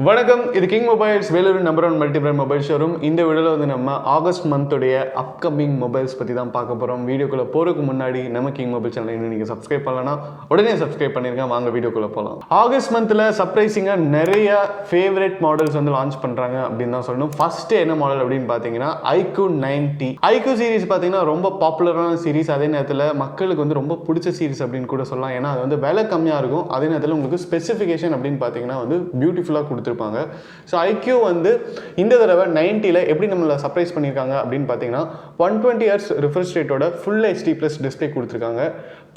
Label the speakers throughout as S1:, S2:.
S1: வணக்கம், இது king mobiles Vellore number 1 multi brand mobile showroom. இந்த வீடியோவில் வந்து நம்ம ஆகஸ்ட் மந்தோடைய அப்கமிங் மொபைல்ஸ் பற்றி தான் பார்க்க போகிறோம். வீடியோக்குள்ளே போகிறதுக்கு முன்னாடி நம்ம கிங் மொபைல் சேனல் இன்னும் நீங்கள் சப்ஸ்கிரைப் பண்ணலன்னா உடனே சப்ஸ்கிரைப் பண்ணிருங்க. வாங்க வீடியோக்குள்ளே போகலாம். ஆகஸ்ட் மந்தில் சர்ப்ரைசிங்காக நிறைய ஃபேவரட் மாடல்ஸ் வந்து லான்ச் பண்ணுறாங்க அப்படின்னு தான் சொல்லணும். ஃபர்ஸ்ட் என்ன மாடல் அப்படின்னு பார்த்தீங்கன்னா iQOO 90. iQOO சீரிஸ் பார்த்தீங்கன்னா ரொம்ப பாப்புலரான சீரிஸ், அதே நேரத்தில் மக்களுக்கு வந்து ரொம்ப பிடிச்ச சீரிஸ் அப்படின்னு கூட சொல்லலாம். ஏன்னா அது வந்து விலை கம்மியாக இருக்கும், அதே நேரத்தில் உங்களுக்கு ஸ்பெசிஃபிகேஷன் அப்படின்னு பார்த்தீங்கன்னா வந்து பியூட்டிஃபுல்லாக கொடுத்துருப்பாங்க. ஸோ iQOO வந்து இந்த தடவை 90ல் எப்படி நம்மளை சர்ப்ரைஸ் பண்ணியிருக்காங்க அப்படின்னு பார்த்தீங்கன்னா 120 Hz ரிஃப்ரெஷ் ரேட்டோட ஃபுல் HD+ டிஸ்பிளே கொடுத்துருக்காங்க.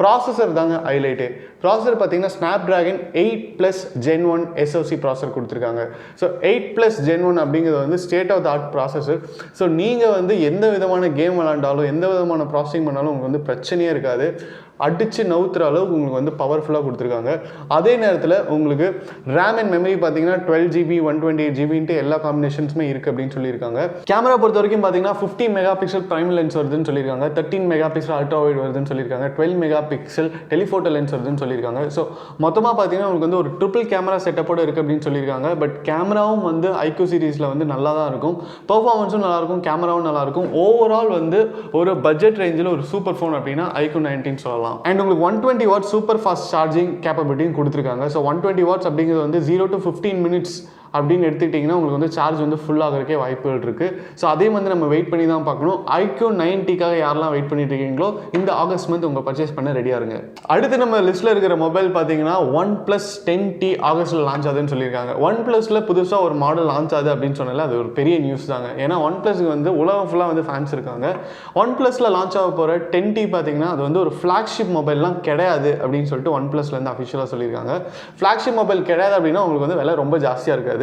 S1: ப்ராசஸர் தாங்க ஹைலைட்டு. ப்ராசஸர் பார்த்தீங்கன்னா Snapdragon 8+ Gen 1 SoC ப்ராசஸர் கொடுத்துருக்காங்க. ஸோ 8+ Gen 1 அப்படிங்கிறது வந்து state of the art processor. So நீங்கள் வந்து எந்த விதமான கேம் விளாண்டாலும் எந்த விதமான ப்ராசஸிங் பண்ணாலும் உங்களுக்கு வந்து பிரச்சனையே இருக்காது. அடித்து நவுத்துற அளவுக்கு உங்களுக்கு வந்து பவர்ஃபுல்லாக கொடுத்துருக்காங்க. அதே நேரத்தில் உங்களுக்கு ரேம் அண்ட் மெமரி பார்த்தீங்கன்னா 12GB 128GB எல்லா காம்பினேஷன்ஸுமே இருக்குது அப்படின்னு சொல்லியிருக்காங்க. கேமரா பொறுத்த வரைக்கும் பார்த்தீங்கன்னா 50 மெகாபிக்சல் பிரைம் லென்ஸ் வருதுன்னு சொல்லியிருக்காங்க, 13 மெகாபிக்சல் அல்ட்ரா வைட் வருதுன்னு சொல்லியிருக்காங்க, 12 மெகாபிக்சல் டெலிஃபோட்டோ லென்ஸ் வருதுன்னு சொல்லியிருக்காங்க. ஸோ மொத்தமாக பார்த்தீங்கன்னா உங்களுக்கு வந்து ஒரு ட்ரிபிள் கேமரா செட்டப்போடு இருக்குது அப்படின்னு சொல்லியிருக்காங்க. பட் கேமராவும் வந்து iQOO சீரிஸில் வந்து நல்லா தான் இருக்கும், பெர்ஃபார்மன்ஸும் நல்லாயிருக்கும், கேமராவும் நல்லாயிருக்கும். ஓவரால் வந்து ஒரு பட்ஜெட் ரேஞ்சில் ஒரு சூப்பர் ஃபோன் அப்படின்னா iQOO 90 சொல்லலாம். அண்ட் உங்களுக்கு 120 வாட் சூப்பர் ஃபாஸ்ட் சார்ஜிங் கேப்பபிலிட்டியும் கொடுத்துருக்காங்க. ஸோ 120 வாட்ஸ் அப்படிங்கிறது வந்து 0 to 15 minutes அப்படின்னு எடுத்துக்கிட்டிங்கன்னா உங்களுக்கு வந்து சார்ஜ் வந்து ஃபுல் ஆகிறதுக்கே வாய்ப்புகள் இருக்குது. ஸோ அதையும் வந்து நம்ம வெயிட் பண்ணி தான் பார்க்கணும். iQOO 90க்காக யாரெல்லாம் வெயிட் பண்ணிட்டு இருக்கீங்களோ இந்த ஆகஸ்ட் மந்த் உங்கள் பர்ச்சேஸ் பண்ண ரெடியாக இருங்க. அடுத்து நம்ம லிஸ்ட்டில் இருக்கிற மொபைல் பார்த்தீங்கன்னா ONEPLUS 10T ஆகஸ்ட்டில் லான்ச் ஆகுதுன்னு சொல்லியிருக்காங்க. ONEPLUSல புதுசாக ஒரு மாடல் லான்ச் ஆகுது அப்படின்னு சொன்னால அது ஒரு பெரிய நியூஸ் தாங்க. ஏன்னா ONEPLUSக்கு வந்து உலகம் ஃபுல்லாக வந்து ஃபேன்ஸ் இருக்காங்க. ONEPLUSல லான்ச் ஆக போகிற 10T பார்த்தீங்கன்னா அது வந்து ஒரு ஃப்ளாக்ஷிப் மொபைல்லாம் கிடையாது அப்படின்னு சொல்லிட்டு ONEPLUSலேருந்து அஃபிஷியலாக சொல்லியிருக்காங்க. ஃப்ளாக்ஷிப் மொபைல் கிடையாது அப்படின்னா உங்களுக்கு வந்து விலை ரொம்ப ஜாஸ்தியாக இருக்காது,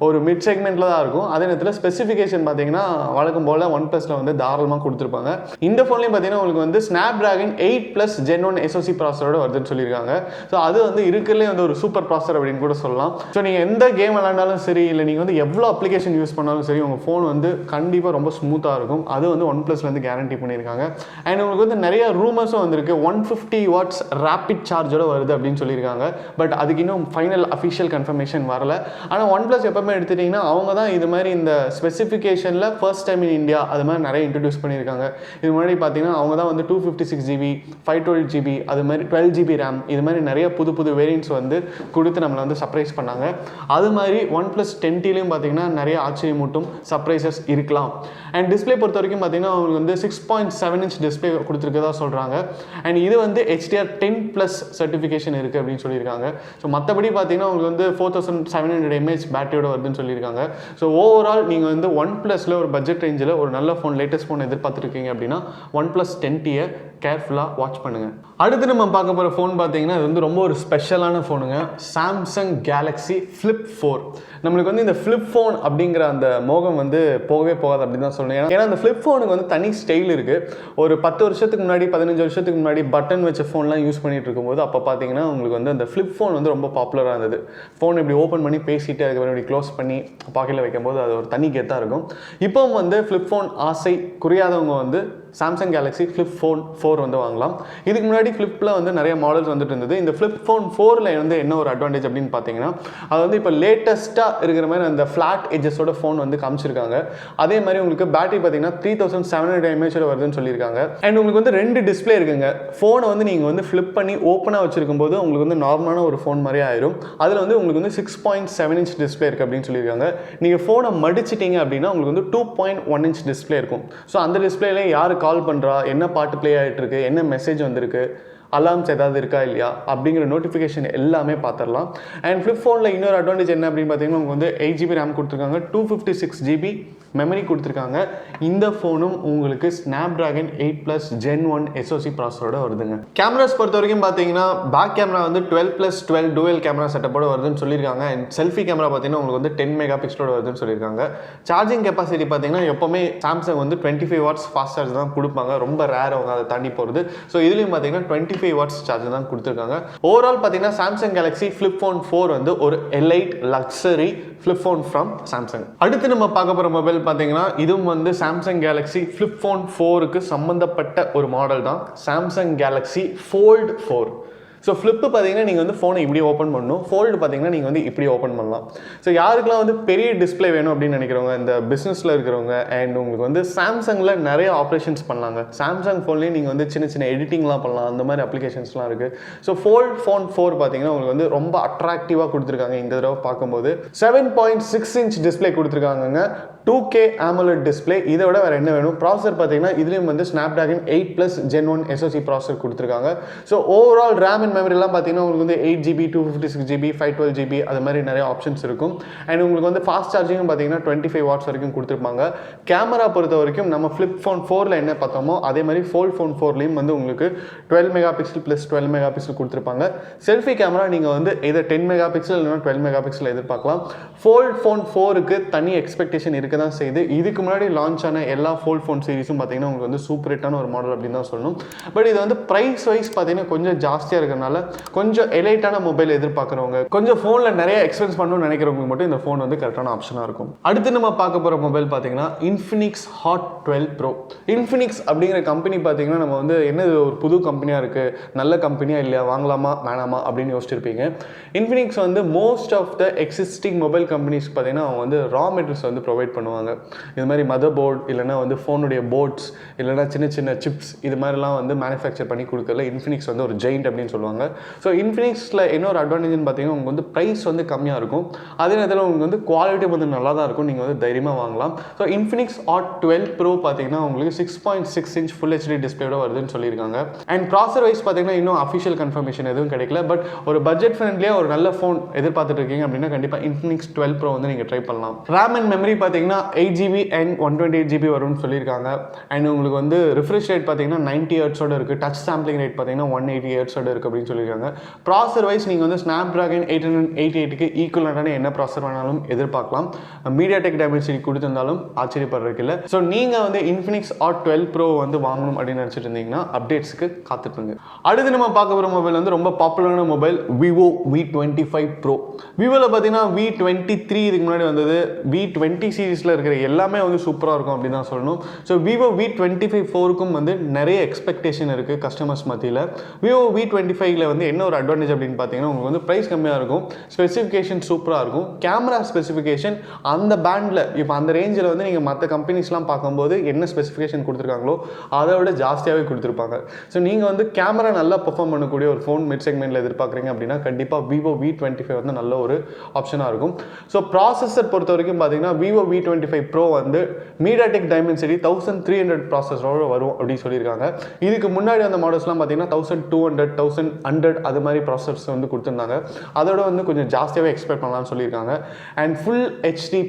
S1: ஒரு மிட் செக்மெண்ட்டில் தான் இருக்கும். அதே நேரத்தில் ஸ்பெசிஃபிகேஷன் பார்த்தீங்கன்னா வழக்கம் போல் ONEPLUSல வந்து தாராளமாக கொடுத்துருப்பாங்க. இந்த ஃபோன்லேயும் பார்த்தீங்கன்னா உங்களுக்கு வந்து Snapdragon 8+ Gen 1 SoC ப்ராசஸரோட வருதுன்னு சொல்லியிருக்காங்க. ஸோ அது வந்து இருக்கிறதுலே வந்து ஒரு சூப்பர் ப்ராசஸர் அப்படின்னு கூட சொல்லலாம். ஸோ நீங்கள் எந்த கேம் விளாண்டாலும் சரி, இல்லை நீங்கள் வந்து எவ்வளோ அப்ளிகேஷன் யூஸ் பண்ணாலும் சரி, உங்கள் ஃபோன் வந்து கண்டிப்பாக ரொம்ப ஸ்மூத்தாக இருக்கும். அது வந்து ONEPLUSலேருந்து கேரண்டி பண்ணியிருக்காங்க. அண்ட் உங்களுக்கு வந்து நிறைய ரூமர்ஸும் வந்திருக்கு 150 வாட்ஸ் ரேபிட் சார்ஜோட வருது அப்படின்னு சொல்லியிருக்காங்க. பட் அதுக்கு இன்னும் ஃபைனல் அஃபிஷியல் கன்ஃபர்மேஷன் வரல. ஆனால் ONEPLUS எப்பவுமே எடுத்துட்டிங்கன்னா அவங்க தான் இது மாதிரி இந்த ஸ்பெசிஃபிகேஷனில் ஃபர்ஸ்ட் டைம் இன் இந்தியா அது மாதிரி நிறைய இன்ட்ரடியூஸ் பண்ணியிருக்காங்க. இது முன்னாடி பார்த்தீங்கன்னா அவங்க தான் வந்து 256GB 512GB அது மாதிரி 12GB ரேம் இது மாதிரி நிறைய புது வேரியன்ட்ஸ் வந்து கொடுத்து நம்மளை வந்து சர்ப்ரைஸ் பண்ணாங்க. அது மாதிரி ONEPLUS 10Tலையும் பார்த்தீங்கன்னா நிறைய ஆச்சரியமூட்டும் சர்ப்ரைசஸ் இருக்கலாம். அண்ட் டிஸ்பிளே பொறுத்த வரைக்கும் பார்த்தீங்கன்னா அவங்களுக்கு வந்து 6.7 inch டிஸ்பிளே கொடுத்துருக்கதா சொல்கிறாங்க. அண்ட் இது வந்து HDR10+ சர்டிஃபிகேஷன் இருக்குது அப்படின்னு சொல்லியிருக்காங்க. ஸோ மற்றபடி பார்த்தீங்கன்னா உங்களுக்கு வந்து 4700 mAh பேட்டரியோட வருதுன்னு சொல்லியிருக்காங்க. ஸோ ஓவரால் நீங்கள் வந்து ONEPLUSல ஒரு பட்ஜெட் ரேஞ்சில் ஒரு நல்ல ஃபோன் லேட்டஸ்ட் ஃபோன் எதிர்பார்த்துருக்கீங்க அப்படின்னா ONEPLUS 10Tயை கேர்ஃபுல்லாக வாட்ச் பண்ணுங்கள். அடுத்து நம்ம பார்க்க போகிற ஃபோன் பார்த்தீங்கன்னா இது வந்து ரொம்ப ஒரு ஸ்பெஷலான ஃபோனுங்க. Samsung Galaxy Flip 4. நம்மளுக்கு வந்து இந்த ஃப்ளிப் ஃபோன் அப்படிங்கிற அந்த மோகம் வந்து போகவே போகாது அப்படின்னு தான் சொல்லணும். ஏன்னா அந்த ஃப்ளிப் ஃபோனுக்கு வந்து தனி ஸ்டைல் இருக்குது. ஒரு 10 வருஷத்துக்கு முன்னாடி 15 வருஷத்துக்கு முன்னாடி பட்டன் வச்ச ஃபோன்லாம் யூஸ் பண்ணிட்டு இருக்கும்போது அப்போ பார்த்தீங்கன்னா உங்களுக்கு வந்து அந்த ஃப்ளிப் ஃபோன் வந்து ரொம்ப பாப்புலராக இருந்தது. ஃபோன் இப்படி ஓப்பன் பண்ணி பேசிட்டு அதுக்கப்புறம் இப்படி க்ளோஸ் பண்ணி பாக்கெட்டில் வைக்கும்போது அது ஒரு தனி கெத்தாக இருக்கும். இப்போ வந்து ஃப்ளிப் ஃபோன் ஆசை குறையாதவங்க வந்து Samsung Galaxy Flip Phone 4 வந்து வாங்கலாம். இதுக்கு முன்னாடி ஃப்ளிப்பில் வந்து நிறைய மாடல்ஸ் வந்துட்டு இருந்தது. இந்த Flip Phone 4ல் வந்து என்ன ஒரு அட்வான்டேஜ் அப்படின்னு பார்த்தீங்கன்னா அது வந்து இப்போ லேட்டஸ்ட்டாக இருக்கிற மாதிரி அந்த ஃப்ளாட் எட்ஜஸோட ஃபோன் வந்து காமிச்சிருக்காங்க. அதே மாதிரி உங்களுக்கு பேட்டரி பார்த்தீங்கன்னா 3700 mAh வருதுன்னு சொல்லியிருக்காங்க. அண்ட் உங்களுக்கு வந்து 2 டிஸ்பிளே இருக்குங்க. ஃபோனை வந்து நீங்கள் வந்து ஃப்ளிப் பண்ணி ஓப்பனாக வச்சிருக்கும் போது உங்களுக்கு வந்து நார்மலான ஒரு ஃபோன் மாதிரியே ஆயிரும். அதில் வந்து உங்களுக்கு வந்து 6.7 inch டிஸ்பிளே இருக்குது அப்படின்னு சொல்லியிருக்காங்க. நீங்கள் ஃபோனை மடிச்சிட்டிங்க அப்படின்னா உங்களுக்கு வந்து 2.1 inch டிஸ்பிளே இருக்கும். ஸோ அந்த டிஸ்பிளேல யாருக்கு கால் பண்ணுறா, என்ன பாட்டு ப்ளே ஆகிட்டு இருக்கு, என்ன மெசேஜ் வந்திருக்கு, அலார்ம்ஸ் ஏதாவது இருக்கா இல்லையா அப்படிங்கிற நோட்டிஃபிகேஷன் எல்லாமே பார்த்துடலாம். அண்ட் ஃப்ளிப் ஃபோனில் இன்னொரு அட்வான்டேஜ் என்ன அப்படின்னு பார்த்தீங்கன்னா உங்களுக்கு வந்து 8GB ரேம் கொடுத்துருக்காங்க, 256GB மெமரி கொடுத்துருக்காங்க. இந்த ஃபோனும் உங்களுக்கு Snapdragon 8+ Gen 1 SoC ப்ராசஸரோட வருதுங்க. கேமராஸ் பொறுத்த வரைக்கும் பார்த்தீங்கன்னா பேக் கேமரா வந்து 12+12 டூவல் கேமரா செட்டப்போட வருதுன்னு சொல்லியிருக்காங்க. அண்ட் செல்ஃபி கேமரா பார்த்தீங்கன்னா உங்களுக்கு வந்து 10 மெகாபிக்சலோட வருதுன்னு சொல்லியிருக்காங்க. சார்ஜிங் கெப்பாசிட்டி பார்த்தீங்கன்னா எப்போவுமே சாம்சங் வந்து 25 வாட்ஸ் ஃபாஸ்ட் சார்ஜ் தான் கொடுப்பாங்க, ரொம்ப ரேர் அவங்க அதை தாண்டி போகிறது. ஸோ இதுலேயும் பார்த்தீங்கன்னா 25 வாட்ஸ் சார்ஜ் தான் கொடுத்துருக்காங்க. ஓவரால் பார்த்தீங்கன்னா Samsung Galaxy Flip Phone 4 வந்து ஒரு elite luxury flip phone from Samsung. அடுத்து நம்ம பார்க்க போகிற மொபைல் பார்த்தீங்கன்னா இதுவும் வந்து Samsung Galaxy Flip Phone 4க்கு சம்மந்தப்பட்ட ஒரு மாடல் தான். Samsung Galaxy Fold 4. So flip பார்த்தீங்கன்னா நீங்கள் வந்து ஃபோனை இப்படி ஓப்பன் பண்ணணும், ஃபோல்டு பார்த்தீங்கன்னா நீங்கள் வந்து இப்படி ஓப்பன் பண்ணலாம். ஸோ யாருக்கெல்லாம் வந்து பெரிய டிஸ்பிளே வேணும் அப்படின்னு நினைக்கிறவங்க, இந்த பிஸ்னஸில் இருக்கிறவங்க அண்ட் உங்களுக்கு வந்து சாம்சங்கில் நிறைய ஆப்ரேஷன்ஸ் பண்ணலாங்க. சாம்சங் ஃபோன்லேயும் நீங்கள் வந்து சின்ன சின்ன எடிட்டிங்லாம் பண்ணலாம், அந்த மாதிரி அப்ளிகேஷன்ஸ்லாம் இருக்குது. ஸோ ஃபோல்ட் ஃபோன் 4 பார்த்தீங்கன்னா உங்களுக்கு வந்து ரொம்ப அட்ராக்டிவாக கொடுத்துருக்காங்க. இந்த தடவை பார்க்கும்போது 7.6 இன்ச் டிஸ்பிளே கொடுத்துருக்காங்க, 2K AMOLED டிஸ்பிளே. இதை விட வேறு என்ன வேணும்? ப்ராசஸர் பார்த்தீங்கன்னா இதுலேயும் வந்து Snapdragon 8+ Gen 1 SoC ப்ராசஸர் கொடுத்துருக்காங்க. ஸோ ஓவரால் ரேம் அண்ட் மெமரிலாம் பார்த்தீங்கன்னா உங்களுக்கு வந்து 8GB 256GB 512GB அது மாதிரி நிறைய ஆப்ஷன்ஸ் இருக்கும். அண்ட் உங்களுக்கு வந்து ஃபாஸ்ட் சார்ஜிங்கும் பார்த்தீங்கன்னா 25 வாட்ஸ் வரைக்கும் கொடுத்துருப்பாங்க. கேமரா பொறுத்த வரைக்கும் நம்ம ஃப்ளிப் ஃபோன் 4ல் என்ன பார்த்தோமோ அதே மாதிரி ஃபோல்ட் ஃபோன் 4லையும் வந்து உங்களுக்கு 12 மெகாபிக்சல் + 12 மெகாபிக்சல் கொடுத்துருப்பாங்க. செல்ஃபி கேமரா நீங்கள் வந்து இதை 10 மெகாபிக்சல் இல்லைனா 12 மெகாபிக்சல் எதிர்பார்க்கலாம். ஃபோல்ட் ஃபோன் 4க்கு தனி எக்ஸ்பெக்டேஷன் இருக்குது தான் செய்யுது. இதுக்கு முன்னாடி லான்ச் ஆன எல்லா ஃபோல்ட் ஃபோன் சீரிஸும் பார்த்தீங்கன்னா உங்களுக்கு வந்து சூப்பர் ஹிட்டான ஒரு மாடல் அப்படின்னு தான் சொல்லணும். பட் இது வந்து ப்ரைஸ் வைஸ் பார்த்தீங்கன்னா கொஞ்சம் ஜாஸ்தியாக இருக்கிறனால கொஞ்சம் எலைட்டான மொபைல் எதிர்பார்க்குறவங்க, கொஞ்சம் ஃபோனில் நிறைய எக்ஸ்பென்ஸ் பண்ணணும்னு நினைக்கிறவங்க மட்டும் இந்த ஃபோன் வந்து கரெக்டான ஆப்ஷனாக இருக்கும். அடுத்து நம்ம பார்க்க போகிற மொபைல் பார்த்தீங்கன்னா இன்ஃபினிக்ஸ் ஹாட் 12 Pro. இன்ஃபினிக்ஸ் அப்படிங்கிற கம்பெனி பார்த்தீங்கன்னா நம்ம வந்து என்ன ஒரு புது கம்பெனியாக இருக்குது, நல்ல கம்பெனியாக இல்லையா, வாங்கலாமா வேணாமா அப்படின்னு யோசிச்சிருப்பீங்க. இன்ஃபினிக்ஸ் வந்து most of the existing mobile companies பார்த்தீங்கன்னா அவங்க வந்து ரா மெட்டீரியல்ஸ் வந்து ப்ரொவைட் பண்ணுவாங்க. இது மாதிரி மதர் போர்டு இல்லைனா வந்து ஃபோனுடைய போர்ட்ஸ் இல்லைனா சின்ன சின்ன சிப்ஸ் இது மாதிரிலாம் வந்து மேனுஃபேக்சர் பண்ணி கொடுக்கல இன்ஃபினிக்ஸ் வந்து ஒரு ஜெயிண்ட் அப்படின்னு சொல்லுவாங்க. ஸோ இன்ஃபினிக்ஸில் என்ன ஒரு அட்வான்டேஜ்னு பார்த்தீங்கன்னா உங்களுக்கு வந்து ப்ரைஸ் வந்து கம்மியாக இருக்கும், அதே நேரத்தில் உங்களுக்கு வந்து குவாலிட்டி வந்து நல்லா தான் இருக்கும், நீங்கள் வந்து தைரியமாக வாங்கலாம். ஸோ இன்ஃபினிக்ஸ் ஹாட் 12 Pro பார்த்தீங்கன்னா உங்களுக்கு 6.6 இன்ச் ஃபுல் HD டிஸ்பிளேயோட வருதுன்னு சொல்லியிருக்காங்க. அண்ட் ப்ராசர் வைஸ் பார்த்தீங்கன்னா இன்னும் அஃபிஷியல் கன்ஃபர்மேஷன் எதுவும் கிடைக்கல. பட் ஒரு பட்ஜெட் ஃப்ரெண்ட்லியாக ஒரு நல்ல ஃபோன் எதிர்பார்த்துட்டு இருக்கீங்க அப்படின்னா கண்டிப்பாக இன்ஃபினிக்ஸ் 12 Pro வந்து நீங்கள் ட்ரை பண்ணலாம். ரேம் அண்ட் மெமரி பார்த்தீங்கன்னா 8GB and 128GB வரும்னு சொல்லியிருக்காங்க. அண்ட் உங்களுக்கு வந்து ரிஃப்ரெஷ் ரேட் பார்த்தீங்கன்னா 90 ஹெர்ட்ஸோட இருக்குது, டச் சாம்பிளிங் ரேட் பார்த்தீங்கன்னா 180 ஹெர்ட்ஸோட இருக்குது அப்படின்னு சொல்லியிருக்காங்க. ப்ராசர் வைஸ் நீங்கள் வந்து Snapdragon 888க்கு ஈக்குவலான என்ன ப்ராசர் வேணாலும் எதிர்பார்க்கலாம். மீடியாடெக் டைமென்சிட்டி கொடுத்திருந்தாலும் ஆச்சரியப்படுறதுக்கு இல்லை. ஸோ நீங்கள் வந்து இன்ஃபினிக்ஸ் ஹாட் 12 Pro வந்து வாங்கணும் அப்படின்னு நினச்சிட்டு இருந்தீங்கன்னா அப்டேட்ஸ்க்கு காத்துட்டுருங்க. அடுத்து நம்ம பார்க்க போகிற மொபைல் வந்து ரொம்ப பாப்புலரான மொபைல் விவோ V25 Pro. விவோவில் பார்த்தீங்கன்னா V23 இதுக்கு முன்னாடி வந்தது, V20 சீரீஸில் இருக்கிற எல்லாமே வந்து சூப்பராக இருக்கும் அப்படின்னு தான் சொல்லணும். ஸோ விவோ V25 4க்கும் வந்து நிறைய எக்ஸ்பெக்டேஷன் இருக்குது கஸ்டமர்ஸ் மத்தியில். விவோ V25ல வந்து என்ன ஒரு அட்வான்டேஜ் அப்படின்னு பார்த்தீங்கன்னா உங்களுக்கு வந்து ப்ரைஸ் கம்மியாக இருக்கும், ஸ்பெசிஃபிகேஷன் சூப்பராக இருக்கும். கேமரா ஸ்பெசிஃபிகேஷன் அந்த பேண்டில் இப்போ அந்த ரேஞ்சில் வந்து நீங்கள் மற்ற கம்பெனிஸ்லாம் பார்க்கும்போது என்ன ஸ்பெசிஃபிகேஷன் கொடுத்துருக்காங்களோ அதை விட ஜாஸ்தியாகவே கொடுத்துருப்பாங்க. ஸோ நீங்கள் வந்து கேமரா நல்லா பெர்ஃபார்ம் பண்ணக்கூடிய ஒரு ஃபோன் மிட் செக்மெண்ட்டில் எதிர்பார்க்குறீங்க அப்படின்னா கண்டிப்பாக விவோ V25 வந்து நல்ல ஒரு ஆப்ஷனாக இருக்கும். ஸோ ப்ராசஸர் பொறுத்த வரைக்கும் பார்த்தீங்கன்னா விவோ V25 Pro வந்து மீடியாடெக் டைமென்சிட்டி 1300 ப்ராசஸரோடு வரும் அப்படின்னு சொல்லியிருக்காங்க. இதுக்கு முன்னாடி அந்த மாடல்ஸ்லாம் பார்த்தீங்கன்னா 1200 1100 அது மாதிரி ப்ராசஸர்ஸ் வந்து கொடுத்துருந்தாங்க. அதோட வந்து கொஞ்சம் ஜாஸ்தியாகவே எக்ஸ்பெக்ட் பண்ணலாம்னு சொல்லியிருக்காங்க. அண்ட் ஃபுல் HD+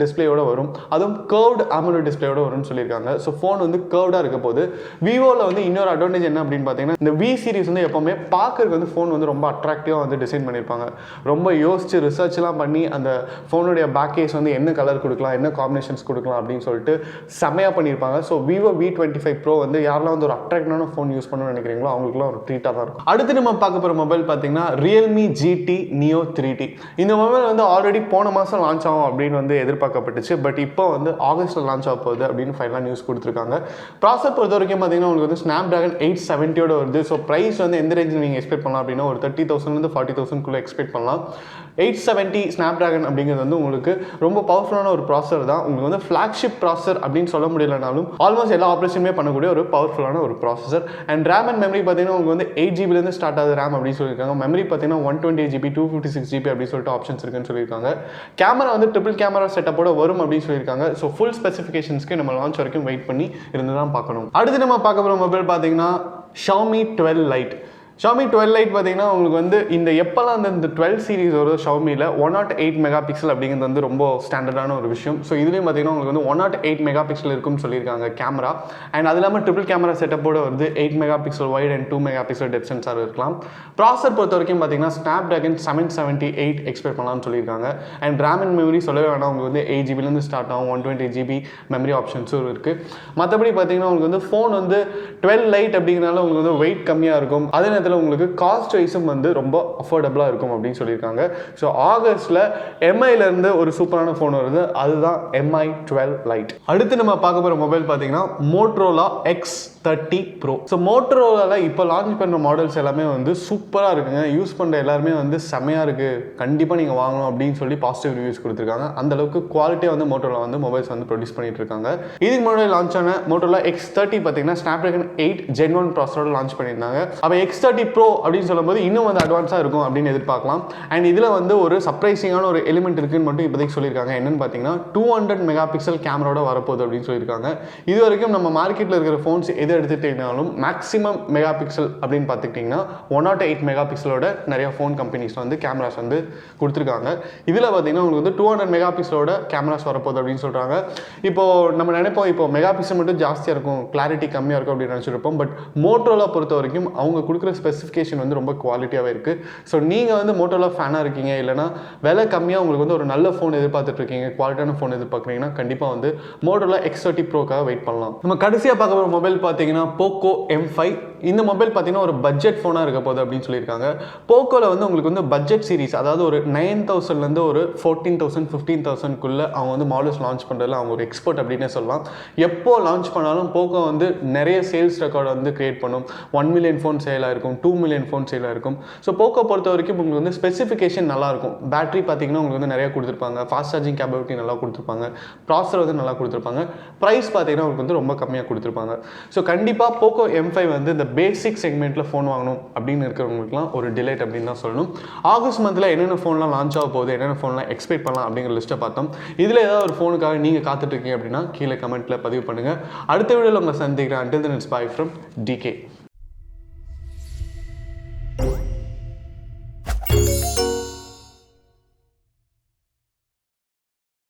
S1: டிஸ்பிளேயோட வரும், அதுவும் கர்வ்டு AMOLED டிஸ்பிளேயோட வரும்னு சொல்லியிருக்காங்க. ஸோ ஃபோன் வந்து கர்வ்டாக இருக்க போது விவோவில் வந்து இன்னொரு அட்வான்டேஜ் என்ன அப்படின்னு பார்த்தீங்கன்னா இந்த V சீரிஸ் வந்து எப்போவுமே பார்க்கறதுக்கு வந்து ஃபோன் வந்து ரொம்ப அட்ராக்டிவாக வந்து டிசைன் பண்ணியிருப்பாங்க. ரொம்ப யோசிச்சு ரிசர்ச்லாம் பண்ணி அந்த ஃபோனுடைய பேக் கேஸ் வந்து என்ன கலர் கொடுக்கலாம், என்ன காம்பினேஷன்ஸ் கொடுக்கலாம் அப்படின்னு சொல்லிட்டு செமையாக பண்ணியிருப்பாங்க. ஸோ விவோ V25 Pro வந்து யாரெல்லாம் வந்து ஒரு அட்ராக்டான ஃபோன் யூஸ் பண்ணணும்னு நினைக்கிறீங்களோ அவங்களுக்குலாம் ஒரு ட்ரீட்டாக தான் இருக்கும். அடுத்து நம்ம பார்க்க போகிற மொபைல் பார்த்தீங்கன்னா REALME GT Neo 3T. இந்த மொபைல் வந்து ஆல்ரெடி போன மாதம் லான்ச் ஆகும் அப்படின்னு வந்து எதிர்பார்க்கப்பட்டுச்சு. பட் இப்போ வந்து ஆகஸ்ட்டில் லான்ச் ஆக போகுது அப்படின்னு ஃபைனலாக நியூஸ் கொடுத்துருக்காங்க. ப்ராசஸர் பொறுத்த வரைக்கும் பார்த்தீங்கன்னா உங்களுக்கு வந்து Snapdragon 870 வருது. ஸோ ப்ரைஸ் வந்து எந்த ரேஞ்சில் நீங்கள் எக்ஸ்பெக்ட் பண்ணலாம் அப்படின்னா ஒரு 30,000 40,000 எக்ஸ்பெக்ட் பண்ணலாம். 870 Snapdragon அப்படிங்கிறது வந்து உங்களுக்கு ரொம்ப பவர்ஃபுல்லான ஒரு ப்ராசஸர் தான். உங்களுக்கு வந்து ஃப்ளாக்ஷிப் ப்ராசஸர் அப்படின்னு சொல்ல முடியலனாலும் ஆல்மோஸ்ட் எல்லா ஆப்ரேஷனுமே பண்ணக்கூடிய ஒரு பவர்ஃபுல்லான ஒரு processor. And RAM and memory பார்த்தீங்கன்னா உங்களுக்கு வந்து 8GB ஸ்டார்ட் ஆகுது ரேம் அப்படின்னு சொல்லியிருக்காங்க. மெமரி பார்த்தீங்கன்னா 128GB 256GB அப்படின்னு சொல்லிட்டு ஆப்ஷன்ஸ் இருக்குன்னு சொல்லியிருக்காங்க. கேமரா வந்து ட்ரிபிள் கேமரா செட்டப்போட வரும் அப்படின்னு சொல்லியிருக்காங்க. ஸோ ஃபுல் ஸ்பெசிஃபிகேஷன்ஸ்க்கு நம்ம லான்ச் வரைக்கும் வெயிட் பண்ணி இருந்து தான் பார்க்கணும். அடுத்து நம்ம பார்க்க போகிற மொபைல் பார்த்தீங்கன்னா Xiaomi 12 Lite. Xiaomi 12 Lite பார்த்தீங்கன்னா உங்களுக்கு வந்து இந்த எப்போல்லாம் இந்த 12 சீரிஸ் வருது Xiaomiயில் 108 மெகாபிக்சல் அப்படிங்கிறது வந்து ரொம்ப ஸ்டாண்டர்டான ஒரு விஷயம். ஸோ இதுலேயும் பார்த்தீங்கன்னா உங்களுக்கு வந்து 108 மெகாபிக்சல் இருக்குன்னு சொல்லியிருக்காங்க கேமரா. அண்ட் அது இல்லாமல் ட்ரிபிள் கேமரா செட்டப்போட வருது 8 megapixel wide and 2 megapixel depth sensor இருக்கலாம். ப்ராசஸர் பொறுத்த வரைக்கும் பார்த்தீங்கன்னா Snapdragon 778 எக்ஸ்பெக்ட் பண்ணலாம்னு சொல்லியிருக்காங்க. அண்ட் ரேம் அண்ட் மெமரி சொல்லவே வேணாம், உங்களுக்கு வந்து 8GB ஸ்டார்ட் ஆகும், 128GB மெமரி ஆப்ஷன்ஸும் இருக்குது. மற்றபடி பார்த்தீங்கன்னா உங்களுக்கு வந்து ஃபோன் வந்து 12 Lite அப்படிங்கிறனால உங்களுக்கு வந்து வெயிட் கம்மியாக இருக்கும், அதே நேரத்தில் இதில் உங்களுக்கு காஸ்ட் வைஸும் வந்து ரொம்ப அஃபோர்டபுளாக இருக்கும் அப்படின்னு சொல்லியிருக்காங்க. ஸோ ஆகஸ்ட்டில் எம்ஐலேருந்து ஒரு சூப்பரான ஃபோன் வருது, அதுதான் MI12 Lite. அடுத்து நம்ம பார்க்க போகிற மொபைல் பார்த்தீங்கன்னா மோட்டரோலா X30 Pro. ஸோ மோட்டரோலாவில் இப்போ லான்ச் பண்ணுற மாடல்ஸ் எல்லாமே வந்து சூப்பராக இருக்குங்க. யூஸ் பண்ணுற எல்லாருமே வந்து செமையாக இருக்குது, கண்டிப்பாக நீங்கள் வாங்கணும் அப்படின்னு சொல்லி பாசிட்டிவ் ரிவ்யூஸ் கொடுத்துருக்காங்க. அந்தளவுக்கு குவாலிட்டியாக வந்து மோட்டரோலா வந்து மொபைல்ஸ் வந்து ப்ரொடியூஸ் பண்ணிட்டு இருக்காங்க. இதுக்கு முன்னாடி லான்ச் ஆன மோட்டரோலா X30 பார்த்தீங்கன்னா ஸ்னாப்ட்ராகன் 8 Gen 1 ப்ராசரோட லான்ச் பண்ணியிருந்தாங்க. அப்போ X30 Pro அப்படின்னு சொல்லும்போது இன்னும் வந்து அட்வான்ஸாக இருக்கும் அப்படின்னு எதிர்பார்க்கலாம். அண்ட் இதில் வந்து ஒரு சர்ப்ரைசிங்கான ஒரு எலிமெண்ட் இருக்குன்னு மட்டும் இப்போதைக்கு சொல்லியிருக்காங்க. என்னன்னு பார்த்தீங்கன்னா 200 மெகா பிக்சல் கேமராவோட வரப்போகுது அப்படின்னு சொல்லியிருக்காங்க. இது வரைக்கும் நம்ம மார்க்கெட்டில் இருக்கிற ஃபோன்ஸ் எது எடுத்துக்கிட்டிங்கனாலும் மேக்ஸிமம் மெகா பிக்சல் அப்படின்னு பார்த்துக்கிட்டிங்கன்னா 108 மெகா பிக்சலோட நிறைய ஃபோன் கம்பெனிஸ் வந்து கேமராஸ் வந்து கொடுத்துருக்காங்க. இதில் பார்த்தீங்கன்னா உங்களுக்கு வந்து 200 மெகா பிக்சலோட கேமராஸ் வரப்போகுது அப்படின்னு சொல்கிறாங்க. இப்போது நம்ம நினைப்போம் இப்போ மெகா பிக்சல் மட்டும் ஜாஸ்தியாக இருக்கும், கிளாரிட்டி கம்மியாக இருக்கும் அப்படின்னு நினச்சிருப்போம். பட் மோட்டரோலா பொறுத்த வரைக்கும் அவங்க கொடுக்குற ஸ்பெசிஃபிகேஷன் வந்து ரொம்ப குவாலிட்டியாகவே இருக்குது. ஸோ நீங்கள் வந்து மோட்டரோலா ஃபேனாக இருக்கீங்க, இல்லைனா விலை கம்மியாக உங்களுக்கு வந்து ஒரு நல்ல ஃபோன் எதிர்பார்த்துட்டு இருக்கீங்க, குவாலிட்டியான ஃபோன் எதிர்பார்க்குறீங்கன்னா கண்டிப்பாக வந்து மோட்டரோலா X30 Proக்காக வெயிட் பண்ணலாம். நம்ம கடைசியாக பார்க்க போகிற மொபைல் பார்த்தீங்கன்னா போக்கோ M5. இந்த மொபைல் பார்த்தீங்கன்னா ஒரு பட்ஜெட் ஃபோனாக இருக்க போகுது அப்படின்னு சொல்லியிருக்காங்க. போக்கோவில் வந்து உங்களுக்கு வந்து பட்ஜெட் சீரிஸ், அதாவது ஒரு 9,000லேருந்து ஒரு 14,000 15,000க்குள்ளே அவங்க வந்து மாடல்ஸ் லான்ச் பண்ணுறதுல அவங்க ஒரு எக்ஸ்பர்ட் அப்படின்னே சொல்லலாம். எப்போ லான்ச் பண்ணாலும் போக்கோ வந்து நிறைய சேல்ஸ் ரெக்கார்டு வந்து கிரியேட் பண்ணும். 1 மில்லியன் ஃபோன் சேலாக இருக்கும், 2 மில்லியன் ஃபோன் சேலாக இருக்கும். ஸோ போக்கோ பொறுத்த வரைக்கும் உங்களுக்கு வந்து ஸ்பெசிஃபிகேஷன் நல்லாயிருக்கும். பேட்டரி பார்த்தீங்கன்னா உங்களுக்கு வந்து நிறைய கொடுத்துருப்பாங்க, ஃபாஸ்ட் சார்ஜிங் கேப்பபிலிட்டி நல்லா கொடுத்துருப்பாங்க, ப்ராசஸர் வந்து நல்லா கொடுத்துருப்பாங்க, ப்ரைஸ் பார்த்தீங்கன்னா உங்களுக்கு வந்து ரொம்ப கம்மியாக கொடுத்துருப்பாங்க. ஸோ கண்டிப்பாக போக்கோ M5 வந்து இந்த பேசிக் செக்மெண்ட்டில் ஃபோன் வாங்கணும் அப்படின்னு இருக்கிறவங்களுக்குலாம் ஒரு டிலைட் அப்படின்னு தான் சொல்லணும். ஆகஸ்ட் மந்தில் என்னென்ன ஃபோன்லாம் லான்ச் ஆக போகுது, என்னென்ன ஃபோன்லாம் எக்ஸ்பெக்ட் பண்ணலாம் அப்படிங்கிற லிஸ்ட்டை பார்த்தோம். இதில் ஏதாவது ஒரு ஃபோனுக்காக நீங்கள் காத்துட்ருக்கீங்க அப்படின்னா கீழே கமெண்ட்டில் பதிவு பண்ணுங்கள். அடுத்த வீடியோவில் உங்களை சந்திக்கிறேன். Until then, it's bye from DK.